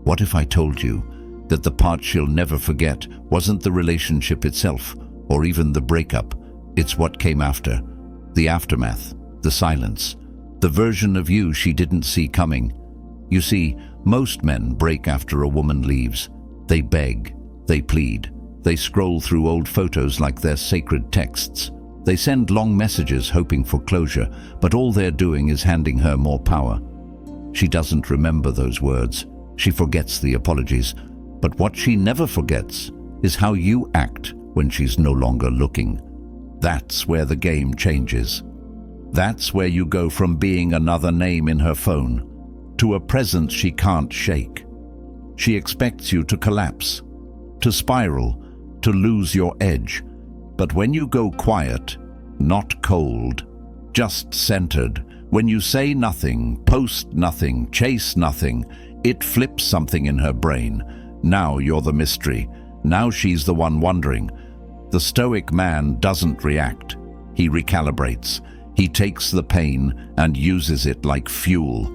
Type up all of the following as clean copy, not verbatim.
What if I told you that the part she'll never forget wasn't the relationship itself, or even the breakup? It's what came after. The aftermath, the silence, the version of you she didn't see coming. You see, most men break after a woman leaves. They beg, they plead, they scroll through old photos like they're sacred texts. They send long messages hoping for closure, but all they're doing is handing her more power. She doesn't remember those words. She forgets the apologies. But what she never forgets is how you act when she's no longer looking. That's where the game changes. That's where you go from being another name in her phone to a presence she can't shake. She expects you to collapse, to spiral, to lose your edge. But when you go quiet, not cold, just centered, when you say nothing, post nothing, chase nothing, it flips something in her brain. Now you're the mystery. Now she's the one wondering. The Stoic man doesn't react. He recalibrates. He takes the pain and uses it like fuel.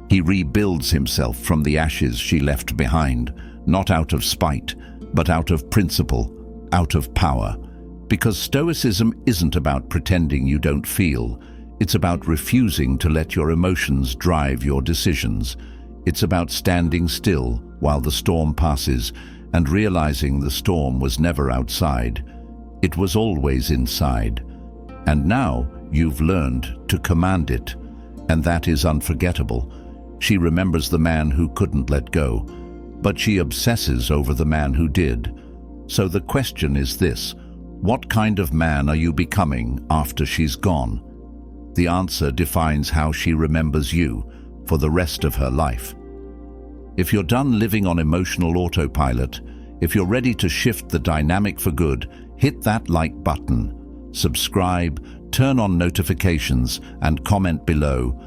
He rebuilds himself from the ashes she left behind, not out of spite, but out of principle, out of power. Because Stoicism isn't about pretending you don't feel. It's about refusing to let your emotions drive your decisions. It's about standing still while the storm passes and realizing the storm was never outside. It was always inside. And now you've learned to command it, and that is unforgettable. She remembers the man who couldn't let go, but she obsesses over the man who did. So the question is this: what kind of man are you becoming after she's gone? The answer defines how she remembers you for the rest of her life. If you're done living on emotional autopilot, if you're ready to shift the dynamic for good, hit that like button, subscribe, turn on notifications, and comment below.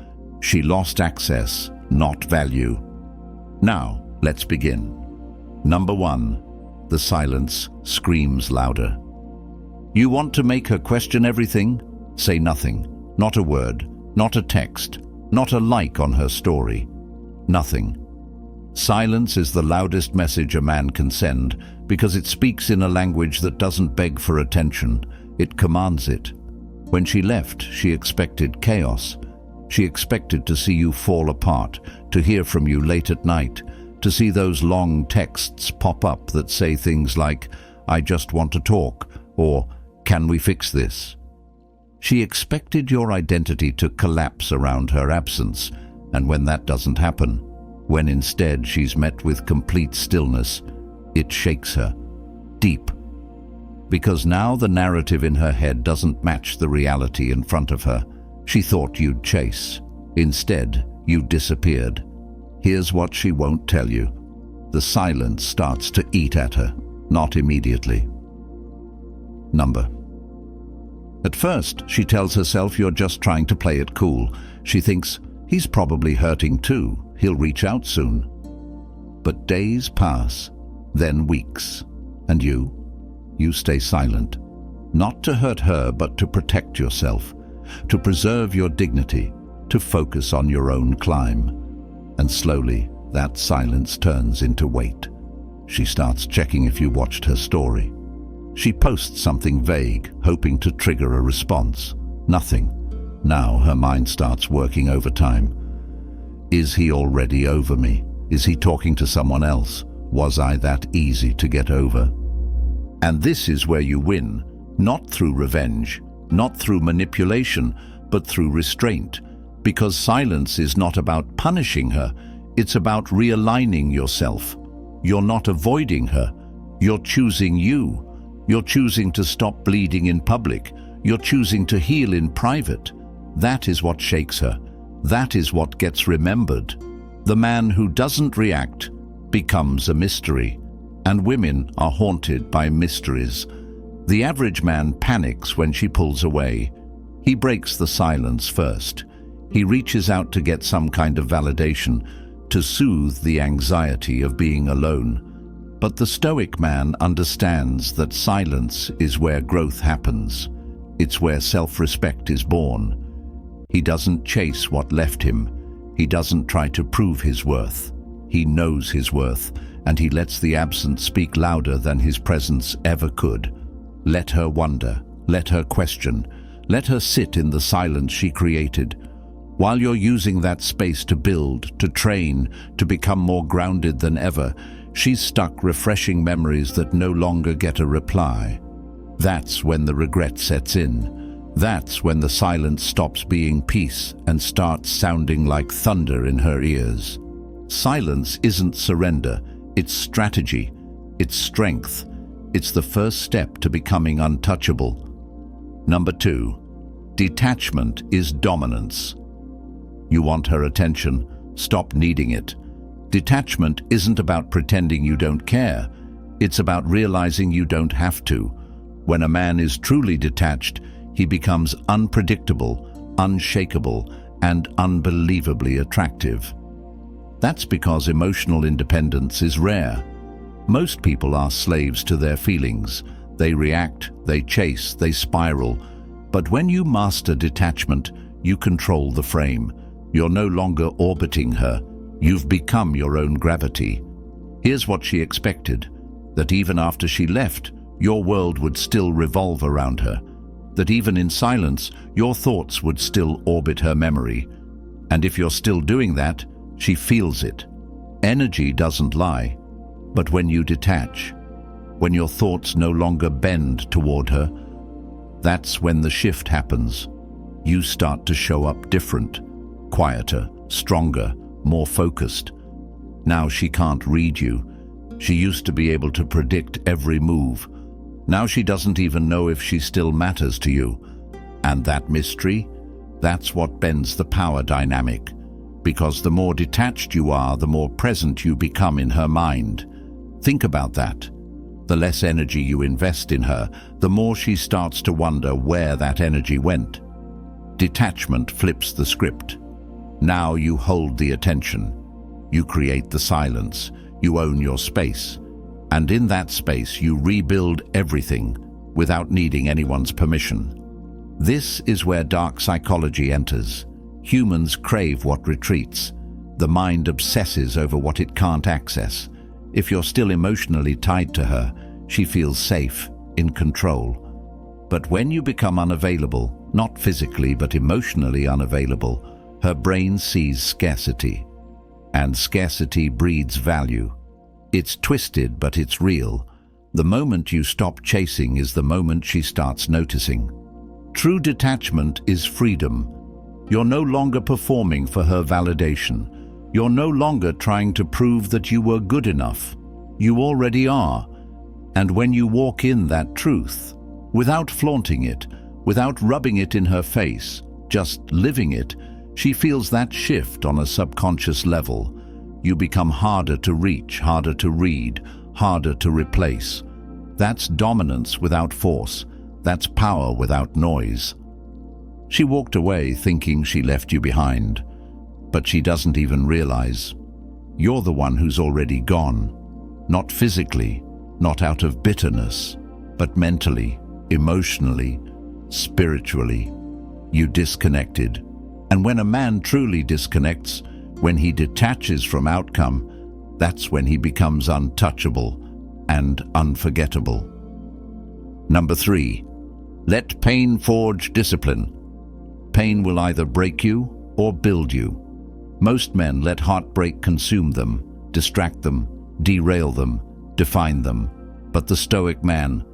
She lost access, not value. Now, let's begin. Number 1. The silence screams louder. You want to make her question everything? Say nothing. Not a word, not a text, not a like on her story. Nothing. Silence is the loudest message a man can send because it speaks in a language that doesn't beg for attention. It commands it. When she left, she expected chaos. She expected to see you fall apart, to hear from you late at night, to see those long texts pop up that say things like, "I just want to talk," or "Can we fix this?" She expected your identity to collapse around her absence, and when that doesn't happen, when instead she's met with complete stillness, it shakes her, deep. Because now the narrative in her head doesn't match the reality in front of her. She thought you'd chase. Instead, you disappeared. Here's what she won't tell you. The silence starts to eat at her, not immediately. Number. At first, she tells herself you're just trying to play it cool. She thinks, he's probably hurting too. He'll reach out soon. But days pass, then weeks, and you stay silent. Not to hurt her, but to protect yourself, to preserve your dignity, to focus on your own climb. And slowly, that silence turns into weight. She starts checking if you watched her story. She posts something vague, hoping to trigger a response. Nothing. Now her mind starts working overtime. Is he already over me? Is he talking to someone else? Was I that easy to get over? And this is where you win, not through revenge, not through manipulation, but through restraint. Because silence is not about punishing her, it's about realigning yourself. You're not avoiding her, you're choosing you. You're choosing to stop bleeding in public. You're choosing to heal in private. That is what shakes her. That is what gets remembered. The man who doesn't react becomes a mystery, and women are haunted by mysteries. The average man panics when she pulls away. He breaks the silence first. He reaches out to get some kind of validation, to soothe the anxiety of being alone. But the Stoic man understands that silence is where growth happens. It's where self-respect is born. He doesn't chase what left him. He doesn't try to prove his worth. He knows his worth, and he lets the absence speak louder than his presence ever could. Let her wonder, let her question, let her sit in the silence she created. While you're using that space to build, to train, to become more grounded than ever, she's stuck refreshing memories that no longer get a reply. That's when the regret sets in. That's when the silence stops being peace and starts sounding like thunder in her ears. Silence isn't surrender, it's strategy, it's strength. It's the first step to becoming untouchable. Number 2, detachment is dominance. You want her attention, stop needing it. Detachment isn't about pretending you don't care. It's about realizing you don't have to. When a man is truly detached, he becomes unpredictable, unshakable, and unbelievably attractive. That's because emotional independence is rare. Most people are slaves to their feelings. They react, they chase, they spiral. But when you master detachment, you control the frame. You're no longer orbiting her. You've become your own gravity. Here's what she expected: that even after she left, your world would still revolve around her. That even in silence, your thoughts would still orbit her memory. And if you're still doing that, she feels it. Energy doesn't lie. But when you detach, when your thoughts no longer bend toward her, that's when the shift happens. You start to show up different, quieter, stronger, more focused. Now she can't read you. She used to be able to predict every move. Now she doesn't even know if she still matters to you. And that mystery, that's what bends the power dynamic. Because the more detached you are, the more present you become in her mind. Think about that. The less energy you invest in her, the more she starts to wonder where that energy went. Detachment flips the script. Now you hold the attention. You create the silence. You own your space. And in that space, you rebuild everything without needing anyone's permission. This is where dark psychology enters. Humans crave what retreats. The mind obsesses over what it can't access. If you're still emotionally tied to her, she feels safe, in control. But when you become unavailable, not physically but emotionally unavailable, her brain sees scarcity. And scarcity breeds value. It's twisted, but it's real. The moment you stop chasing is the moment she starts noticing. True detachment is freedom. You're no longer performing for her validation. You're no longer trying to prove that you were good enough. You already are. And when you walk in that truth, without flaunting it, without rubbing it in her face, just living it, she feels that shift on a subconscious level. You become harder to reach, harder to read, harder to replace. That's dominance without force. That's power without noise. She walked away thinking she left you behind, but she doesn't even realize. You're the one who's already gone. Not physically, not out of bitterness, but mentally, emotionally, spiritually. You disconnected. And when a man truly disconnects, when he detaches from outcome, that's when he becomes untouchable and unforgettable. Number 3, let pain forge discipline. Pain will either break you or build you. Most men let heartbreak consume them, distract them, derail them, define them. But the Stoic man,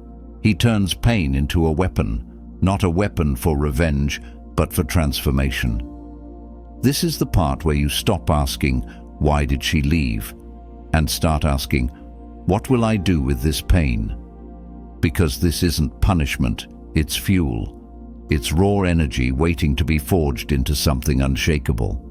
he turns pain into a weapon, not a weapon for revenge, but for transformation. This is the part where you stop asking, why did she leave? And start asking, what will I do with this pain? Because this isn't punishment, it's fuel. It's raw energy waiting to be forged into something unshakable.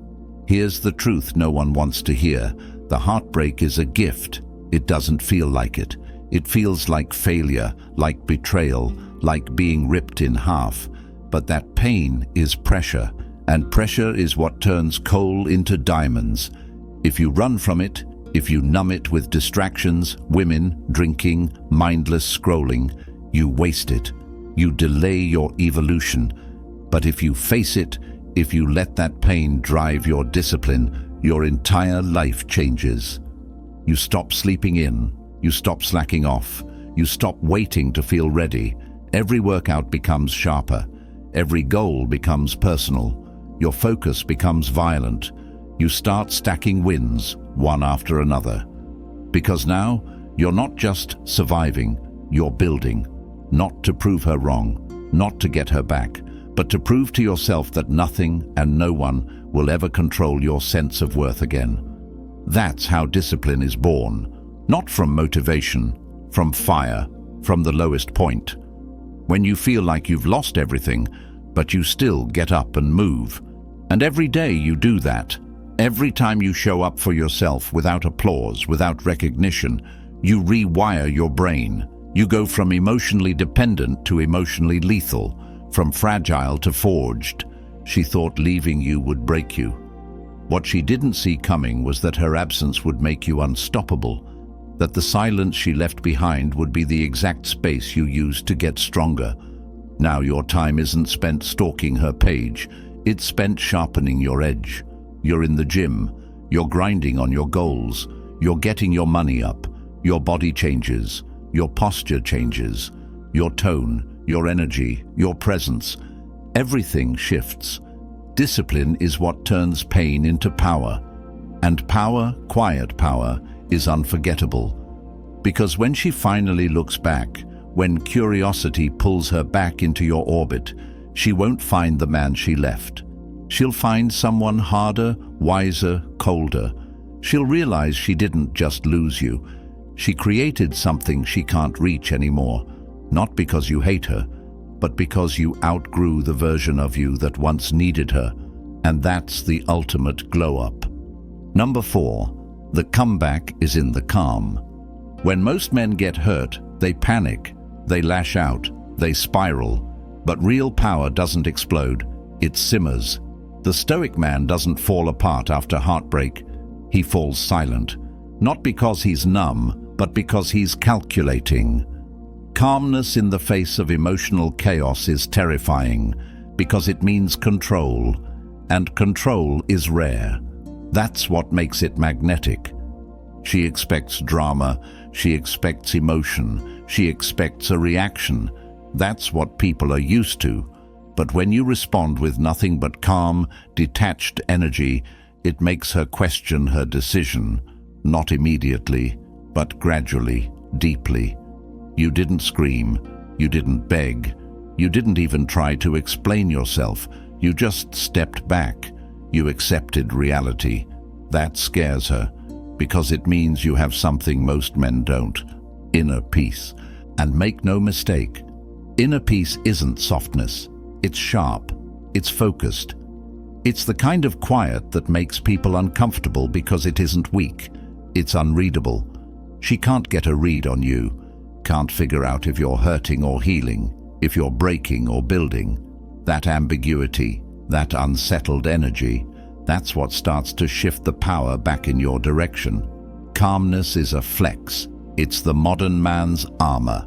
Here's the truth no one wants to hear. The heartbreak is a gift. It doesn't feel like it. It feels like failure, like betrayal, like being ripped in half. But that pain is pressure, and pressure is what turns coal into diamonds. If you run from it, if you numb it with distractions, women, drinking, mindless scrolling, you waste it. You delay your evolution. But if you face it, if you let that pain drive your discipline, your entire life changes. You stop sleeping in, you stop slacking off, you stop waiting to feel ready. Every workout becomes sharper, every goal becomes personal, your focus becomes violent. You start stacking wins, one after another. Because now, you're not just surviving, you're building. Not to prove her wrong, not to get her back, but to prove to yourself that nothing and no one will ever control your sense of worth again. That's how discipline is born. Not from motivation, from fire, from the lowest point. When you feel like you've lost everything, but you still get up and move. And every day you do that. Every time you show up for yourself without applause, without recognition, you rewire your brain. You go from emotionally dependent to emotionally lethal, from fragile to forged. She thought leaving you would break you. What she didn't see coming was that her absence would make you unstoppable, that the silence she left behind would be the exact space you used to get stronger. Now your time isn't spent stalking her page, it's spent sharpening your edge. You're in the gym, you're grinding on your goals, you're getting your money up, your body changes, your posture changes, your tone, your energy, your presence. Everything shifts. Discipline is what turns pain into power. And power, quiet power, is unforgettable. Because when she finally looks back, when curiosity pulls her back into your orbit, she won't find the man she left. She'll find someone harder, wiser, colder. She'll realize she didn't just lose you. She created something she can't reach anymore, not because you hate her, but because you outgrew the version of you that once needed her. And that's the ultimate glow-up. Number 4, the comeback is in the calm. When most men get hurt, they panic, they lash out, they spiral. But real power doesn't explode, it simmers. The Stoic man doesn't fall apart after heartbreak. He falls silent, not because he's numb, but because he's calculating. Calmness in the face of emotional chaos is terrifying, because it means control, and control is rare. That's what makes it magnetic. She expects drama, she expects emotion, she expects a reaction. That's what people are used to. But when you respond with nothing but calm, detached energy, it makes her question her decision, not immediately, but gradually, deeply. You didn't scream, you didn't beg, you didn't even try to explain yourself, you just stepped back, you accepted reality. That scares her, because it means you have something most men don't, inner peace. And make no mistake, inner peace isn't softness. It's sharp, it's focused. It's the kind of quiet that makes people uncomfortable because it isn't weak. It's unreadable. She can't get a read on you, can't figure out if you're hurting or healing, if you're breaking or building. That ambiguity, that unsettled energy, that's what starts to shift the power back in your direction. Calmness is a flex. It's the modern man's armor.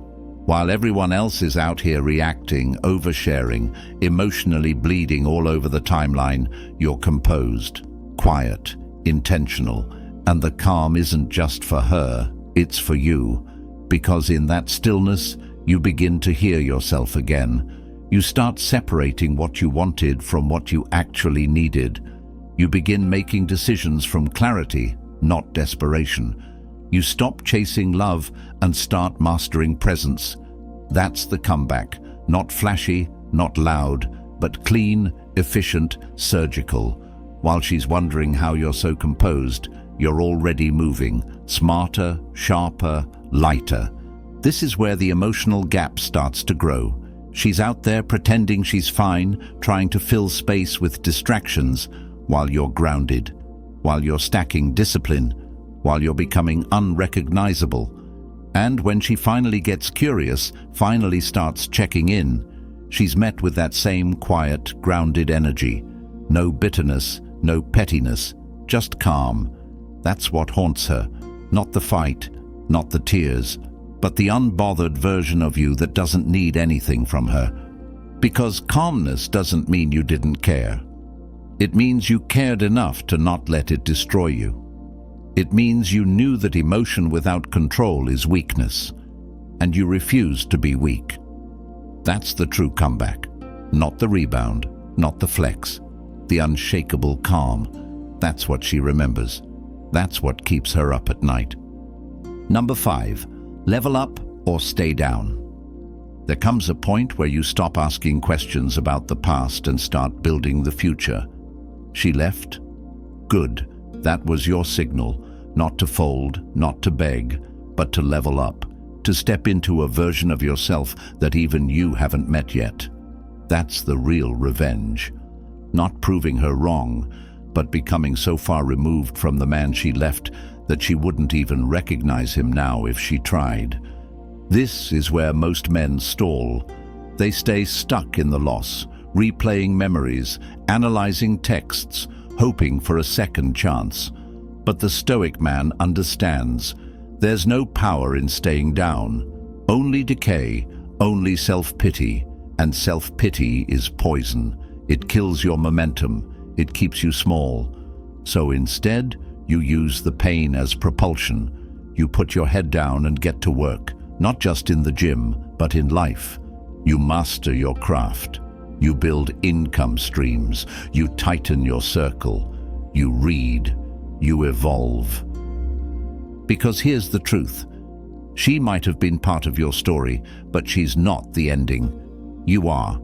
While everyone else is out here reacting, oversharing, emotionally bleeding all over the timeline, you're composed, quiet, intentional. And the calm isn't just for her, it's for you. Because in that stillness, you begin to hear yourself again. You start separating what you wanted from what you actually needed. You begin making decisions from clarity, not desperation. You stop chasing love and start mastering presence. That's the comeback. Not flashy, not loud, but clean, efficient, surgical. While she's wondering how you're so composed, you're already moving, smarter, sharper, lighter. This is where the emotional gap starts to grow. She's out there pretending she's fine, trying to fill space with distractions, while you're grounded, while you're stacking discipline, while you're becoming unrecognizable. And when she finally gets curious, finally starts checking in, she's met with that same quiet, grounded energy. No bitterness, no pettiness, just calm. That's what haunts her. Not the fight, not the tears, but the unbothered version of you that doesn't need anything from her. Because calmness doesn't mean you didn't care. It means you cared enough to not let it destroy you. It means you knew that emotion without control is weakness, and you refused to be weak. That's the true comeback. Not the rebound, not the flex, the unshakable calm. That's what she remembers. That's what keeps her up at night. Number 5, level up or stay down. There comes a point where you stop asking questions about the past and start building the future. She left? Good. That was your signal, not to fold, not to beg, but to level up, to step into a version of yourself that even you haven't met yet. That's the real revenge. Not proving her wrong, but becoming so far removed from the man she left that she wouldn't even recognize him now if she tried. This is where most men stall. They stay stuck in the loss, replaying memories, analyzing texts, hoping for a second chance. But the Stoic man understands. There's no power in staying down. Only decay, only self-pity. And self-pity is poison. It kills your momentum. It keeps you small. So instead, you use the pain as propulsion. You put your head down and get to work, not just in the gym, but in life. You master your craft. You build income streams. You tighten your circle. You read. You evolve. Because here's the truth. She might have been part of your story, but she's not the ending. You are.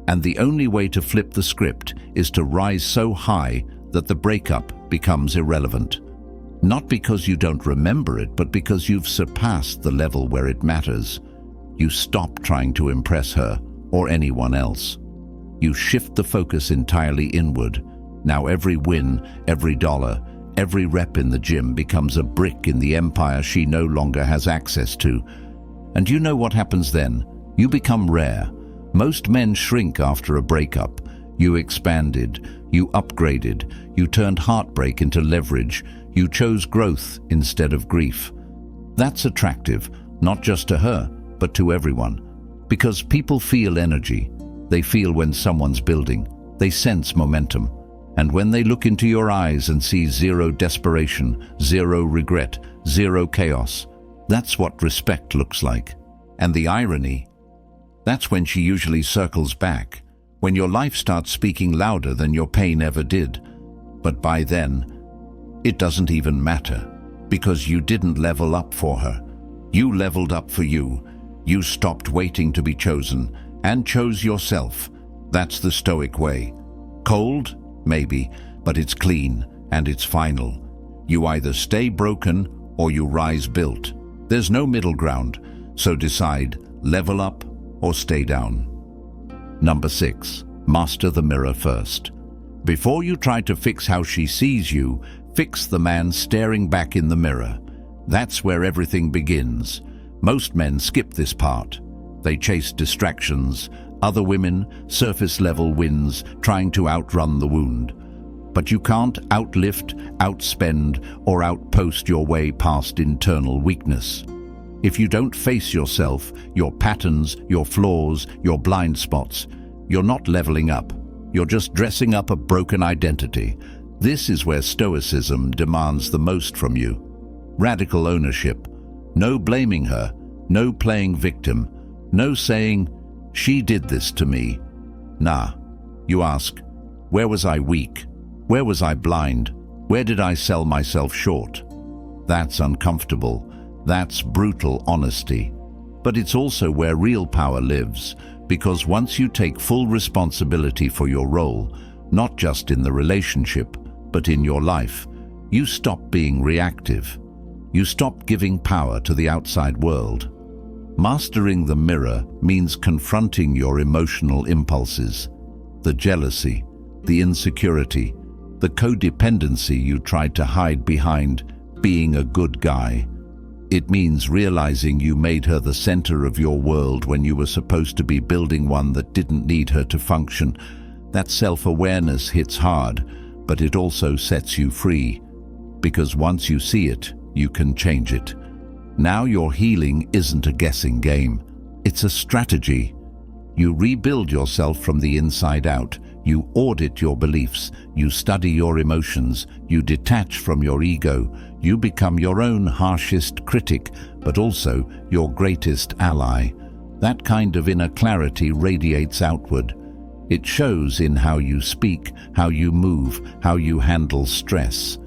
And the only way to flip the script is to rise so high that the breakup becomes irrelevant. Not because you don't remember it, but because you've surpassed the level where it matters. You stop trying to impress her or anyone else. You shift the focus entirely inward. Now every win, every dollar, every rep in the gym becomes a brick in the empire she no longer has access to. And you know what happens then? You become rare. Most men shrink after a breakup. You expanded, you upgraded, you turned heartbreak into leverage, you chose growth instead of grief. That's attractive, not just to her, but to everyone. Because people feel energy. They feel when someone's building. They sense momentum. And when they look into your eyes and see zero desperation, zero regret, zero chaos, that's what respect looks like. And the irony, that's when she usually circles back, when your life starts speaking louder than your pain ever did. But by then, it doesn't even matter, because you didn't level up for her. You leveled up for you. You stopped waiting to be chosen, and chose yourself. That's the Stoic way. Cold? Maybe, but it's clean, and it's final. You either stay broken, or you rise built. There's no middle ground, so decide, level up or stay down. Number 6, master the mirror first. Before you try to fix how she sees you, fix the man staring back in the mirror. That's where everything begins. Most men skip this part. They chase distractions, other women, surface-level wins, trying to outrun the wound. But you can't outlift, outspend, or outpost your way past internal weakness. If you don't face yourself, your patterns, your flaws, your blind spots, you're not leveling up. You're just dressing up a broken identity. This is where Stoicism demands the most from you. Radical ownership. No blaming her. No playing victim. No saying, "She did this to me." Nah. You ask, where was I weak? Where was I blind? Where did I sell myself short? That's uncomfortable. That's brutal honesty. But it's also where real power lives, because once you take full responsibility for your role, not just in the relationship, but in your life, you stop being reactive. You stop giving power to the outside world. Mastering the mirror means confronting your emotional impulses, the jealousy, the insecurity, the codependency you tried to hide behind being a good guy. It means realizing you made her the center of your world when you were supposed to be building one that didn't need her to function. That self-awareness hits hard, but it also sets you free. Because once you see it, you can change it. Now your healing isn't a guessing game. It's a strategy. You rebuild yourself from the inside out. You audit your beliefs, you study your emotions, you detach from your ego, you become your own harshest critic, but also your greatest ally. That kind of inner clarity radiates outward. It shows in how you speak, how you move, how you handle stress.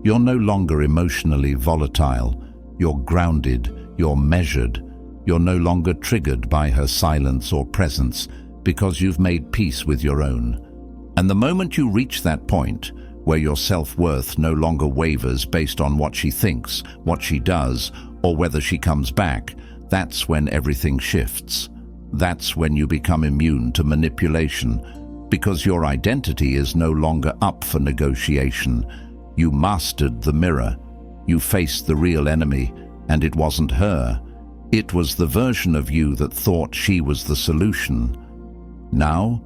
You're no longer emotionally volatile. You're grounded, you're measured. You're no longer triggered by her silence or presence because you've made peace with your own. And the moment you reach that point, where your self-worth no longer wavers based on what she thinks, what she does, or whether she comes back, that's when everything shifts. That's when you become immune to manipulation, because your identity is no longer up for negotiation. You mastered the mirror. You faced the real enemy, and it wasn't her. It was the version of you that thought she was the solution. Now,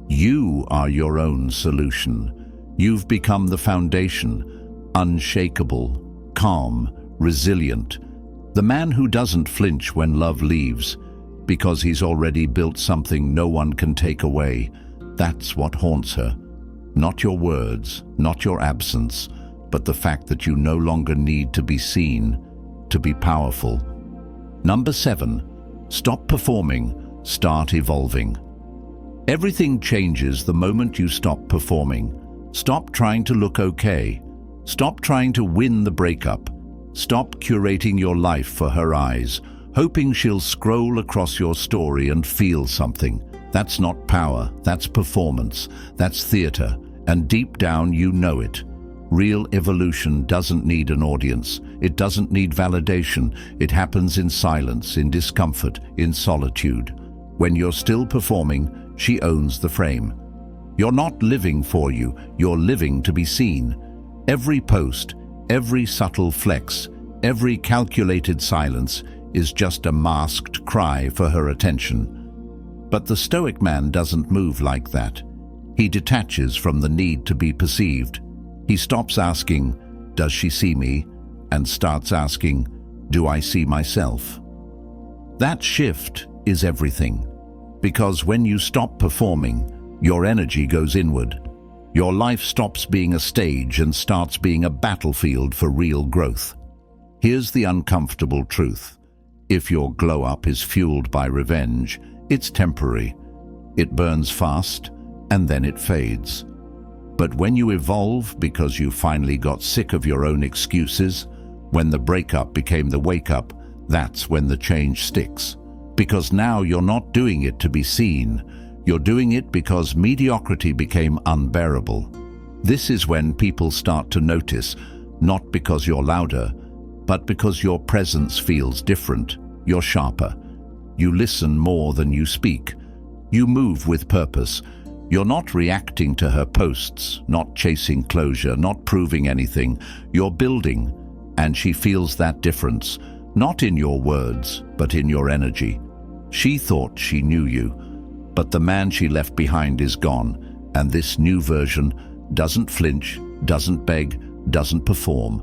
you are your own solution. You've become the foundation, unshakable, calm, resilient. The man who doesn't flinch when love leaves, because he's already built something no one can take away. That's what haunts her. Not your words, not your absence, but the fact that you no longer need to be seen, to be powerful. Number 7, stop performing, start evolving. Everything changes the moment you stop performing. Stop trying to look okay. Stop trying to win the breakup. Stop curating your life for her eyes, hoping she'll scroll across your story and feel something. That's not power, that's performance, that's theater, and deep down you know it. Real evolution doesn't need an audience. It doesn't need validation. It happens in silence, in discomfort, in solitude. When you're still performing, she owns the frame. You're not living for you, you're living to be seen. Every post, every subtle flex, every calculated silence is just a masked cry for her attention. But the Stoic man doesn't move like that. He detaches from the need to be perceived. He stops asking, "Does she see me?" and starts asking, "Do I see myself?" That shift is everything. Because when you stop performing, your energy goes inward. Your life stops being a stage and starts being a battlefield for real growth. Here's the uncomfortable truth. If your glow-up is fueled by revenge, it's temporary. It burns fast, and then it fades. But when you evolve because you finally got sick of your own excuses, when the breakup became the wake-up, that's when the change sticks. Because now you're not doing it to be seen. You're doing it because mediocrity became unbearable. This is when people start to notice, not because you're louder, but because your presence feels different. You're sharper. You listen more than you speak. You move with purpose. You're not reacting to her posts, not chasing closure, not proving anything. You're building, and she feels that difference, not in your words, but in your energy. She thought she knew you, but the man she left behind is gone, and this new version doesn't flinch, doesn't beg, doesn't perform.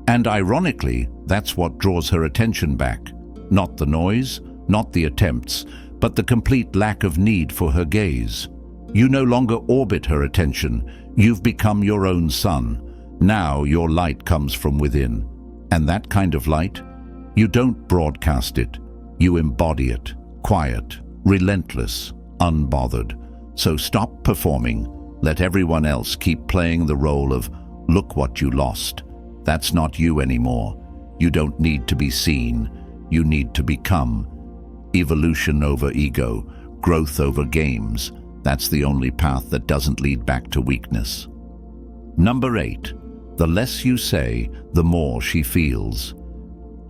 And ironically, that's what draws her attention back. Not the noise, not the attempts, but the complete lack of need for her gaze. You no longer orbit her attention. You've become your own sun. Now your light comes from within. And that kind of light, you don't broadcast it. You embody it, quiet, relentless, unbothered. So stop performing. Let everyone else keep playing the role of, "Look what you lost." That's not you anymore. You don't need to be seen. You need to become. Evolution over ego, growth over games. That's the only path that doesn't lead back to weakness. Number 8, the less you say, the more she feels.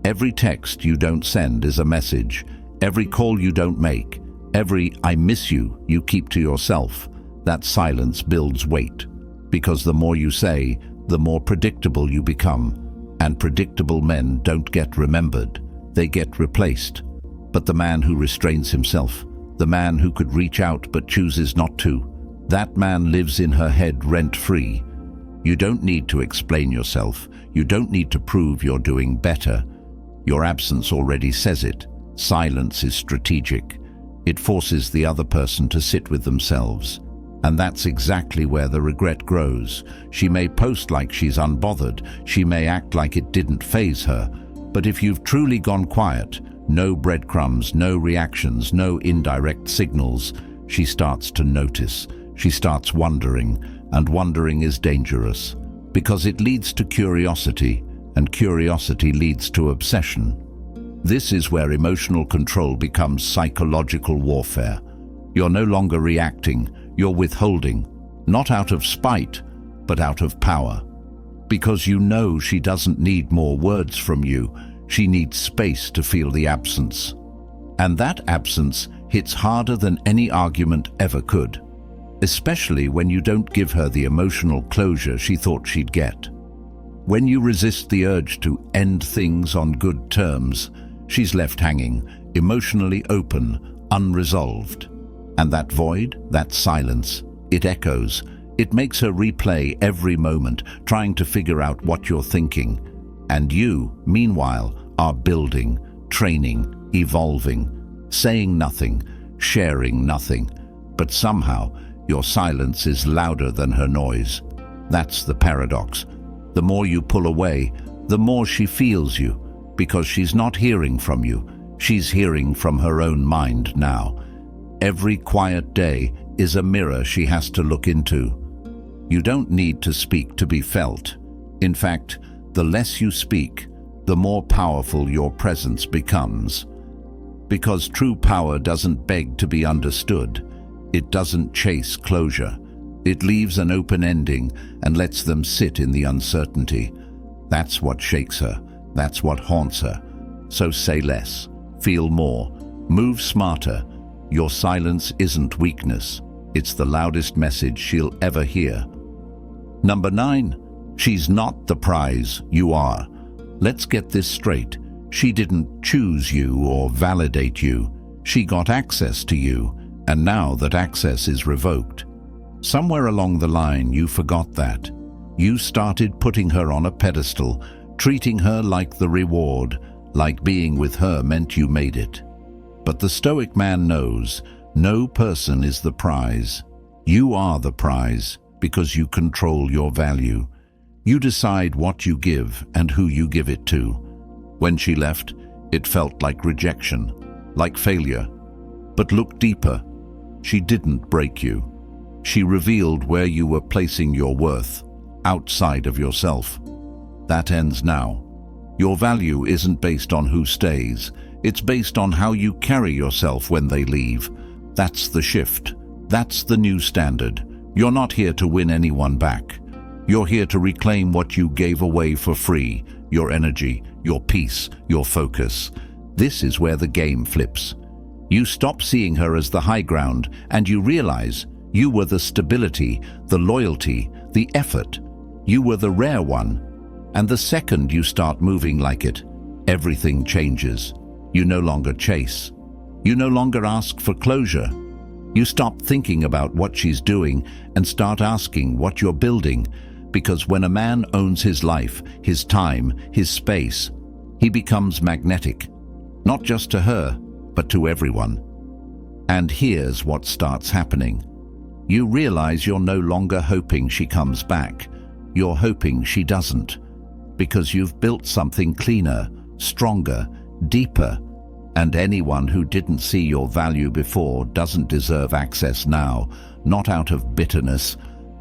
Every text you don't send is a message. Every call you don't make, every "I miss you" you keep to yourself, that silence builds weight. Because the more you say, the more predictable you become. And predictable men don't get remembered, they get replaced. But the man who restrains himself, the man who could reach out but chooses not to, that man lives in her head rent-free. You don't need to explain yourself. You don't need to prove you're doing better. Your absence already says it. Silence is strategic. It forces the other person to sit with themselves. And that's exactly where the regret grows. She may post like she's unbothered, she may act like it didn't faze her, but if you've truly gone quiet, no breadcrumbs, no reactions, no indirect signals, she starts to notice. She starts wondering, and wondering is dangerous, because it leads to curiosity, and curiosity leads to obsession. This is where emotional control becomes psychological warfare. You're no longer reacting, you're withholding, not out of spite, but out of power. Because you know she doesn't need more words from you, she needs space to feel the absence. And that absence hits harder than any argument ever could, especially when you don't give her the emotional closure she thought she'd get. When you resist the urge to end things on good terms, she's left hanging, emotionally open, unresolved. And that void, that silence, it echoes. It makes her replay every moment, trying to figure out what you're thinking. And you, meanwhile, are building, training, evolving, saying nothing, sharing nothing. But somehow, your silence is louder than her noise. That's the paradox. The more you pull away, the more she feels you, because she's not hearing from you. She's hearing from her own mind now. Every quiet day is a mirror she has to look into. You don't need to speak to be felt. In fact, the less you speak, the more powerful your presence becomes. Because true power doesn't beg to be understood. It doesn't chase closure. It leaves an open ending and lets them sit in the uncertainty. That's what shakes her. That's what haunts her. So say less, feel more, move smarter. Your silence isn't weakness. It's the loudest message she'll ever hear. Number 9, she's not the prize, you are. Let's get this straight. She didn't choose you or validate you. She got access to you, and now that access is revoked. Somewhere along the line you forgot that. You started putting her on a pedestal, treating her like the reward, like being with her meant you made it. But the Stoic man knows no person is the prize. You are the prize because you control your value. You decide what you give and who you give it to. When she left, it felt like rejection, like failure. But look deeper. She didn't break you. She revealed where you were placing your worth, outside of yourself. That ends now. Your value isn't based on who stays. It's based on how you carry yourself when they leave. That's the shift. That's the new standard. You're not here to win anyone back. You're here to reclaim what you gave away for free, your energy, your peace, your focus. This is where the game flips. You stop seeing her as the high ground, and you realize you were the stability, the loyalty, the effort. You were the rare one. And the second you start moving like it, everything changes. You no longer chase. You no longer ask for closure. You stop thinking about what she's doing and start asking what you're building. Because when a man owns his life, his time, his space, he becomes magnetic. Not just to her, but to everyone. And here's what starts happening. You realize you're no longer hoping she comes back. You're hoping she doesn't. Because you've built something cleaner, stronger, deeper. And anyone who didn't see your value before doesn't deserve access now, not out of bitterness,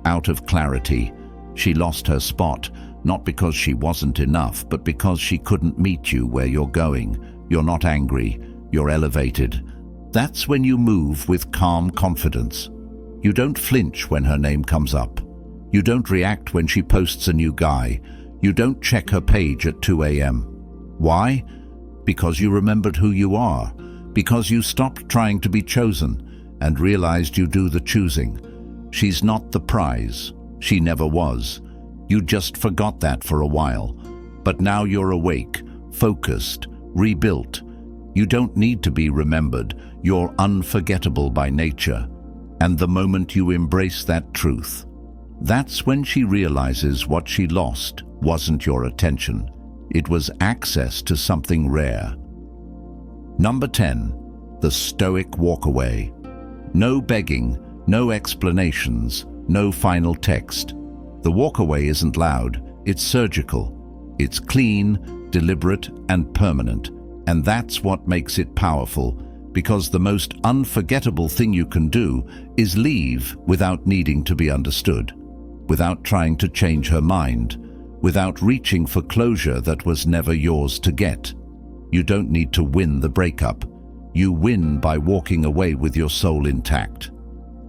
out of clarity. She lost her spot, not because she wasn't enough, but because she couldn't meet you where you're going. You're not angry, you're elevated. That's when you move with calm confidence. You don't flinch when her name comes up. You don't react when she posts a new guy. You don't check her page at 2 a.m. Why? Because you remembered who you are. Because you stopped trying to be chosen and realized you do the choosing. She's not the prize. She never was. You just forgot that for a while. But now you're awake, focused, rebuilt. You don't need to be remembered. You're unforgettable by nature. And the moment you embrace that truth, that's when she realizes what she lost wasn't your attention. It was access to something rare. Number 10, the Stoic Walkaway. No begging, No explanations, no final text. The walkaway isn't loud, it's surgical. It's clean, deliberate, and permanent. And that's what makes it powerful, because the most unforgettable thing you can do is leave without needing to be understood, without trying to change her mind, without reaching for closure that was never yours to get. You don't need to win the breakup. You win by walking away with your soul intact.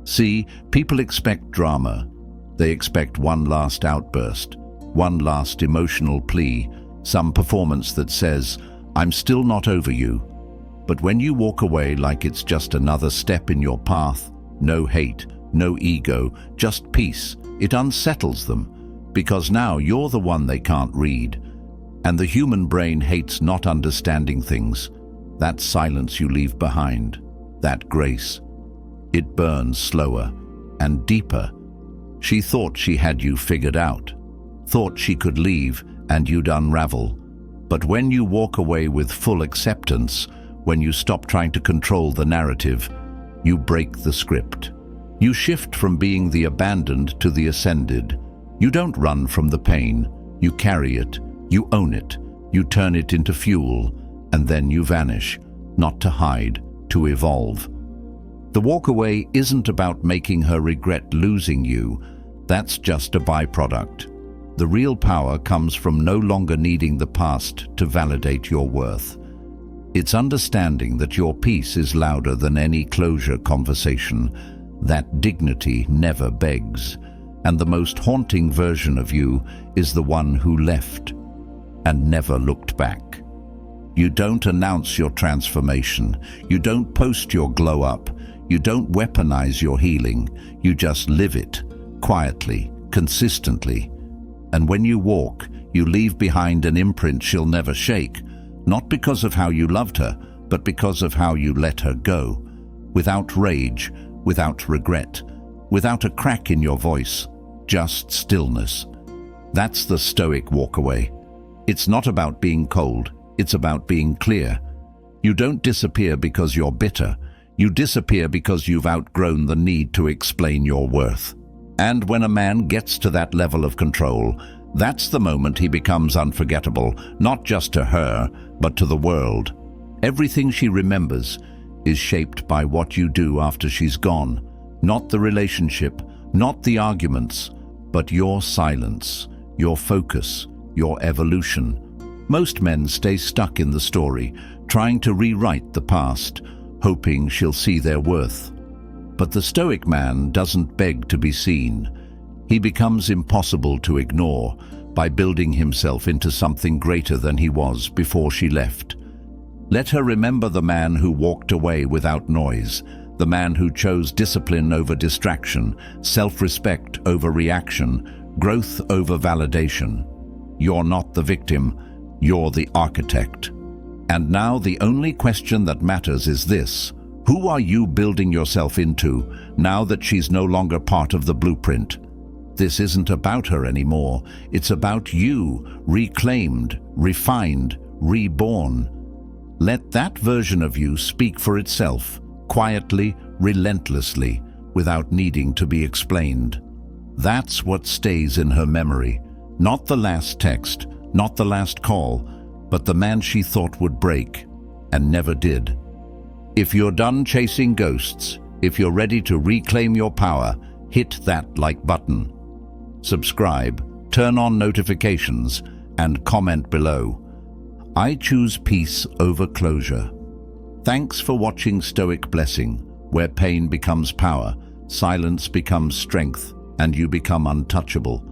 See, people expect drama. They expect one last outburst, one last emotional plea, some performance that says, "I'm still not over you." But when you walk away like it's just another step in your path, no hate, no ego, just peace, it unsettles them, because now you're the one they can't read. And the human brain hates not understanding things. That silence you leave behind, that grace, it burns slower and deeper. She thought she had you figured out, thought she could leave and you'd unravel. But when you walk away with full acceptance, when you stop trying to control the narrative, you break the script. You shift from being the abandoned to the ascended. You don't run from the pain. You carry it. You own it. You turn it into fuel. And then you vanish, not to hide, to evolve. The walkaway isn't about making her regret losing you. That's just a byproduct. The real power comes from no longer needing the past to validate your worth. It's understanding that your peace is louder than any closure conversation, that dignity never begs, and the most haunting version of you is the one who left and never looked back. You don't announce your transformation. You don't post your glow up. You don't weaponize your healing. You just live it, quietly, consistently. And when you walk, you leave behind an imprint she'll never shake, not because of how you loved her, but because of how you let her go. Without rage, without regret, without a crack in your voice, just stillness. That's the Stoic Walkaway. It's not about being cold, it's about being clear. You don't disappear because you're bitter. You disappear because you've outgrown the need to explain your worth. And when a man gets to that level of control, that's the moment he becomes unforgettable, not just to her, but to the world. Everything she remembers is shaped by what you do after she's gone. Not the relationship, not the arguments, but your silence, your focus, your evolution. Most men stay stuck in the story, trying to rewrite the past, hoping she'll see their worth. But the Stoic man doesn't beg to be seen. He becomes impossible to ignore by building himself into something greater than he was before she left. Let her remember the man who walked away without noise, the man who chose discipline over distraction, self-respect over reaction, growth over validation. You're not the victim, you're the architect. And now the only question that matters is this: who are you building yourself into now that she's no longer part of the blueprint? This isn't about her anymore. It's about you, reclaimed, refined, reborn. Let that version of you speak for itself, quietly, relentlessly, without needing to be explained. That's what stays in her memory. Not the last text, not the last call, but the man she thought would break, and never did. If you're done chasing ghosts, if you're ready to reclaim your power, hit that like button. Subscribe, turn on notifications, and comment below. I choose peace over closure. Thanks for watching Stoic Blessing, where pain becomes power, silence becomes strength, and you become untouchable.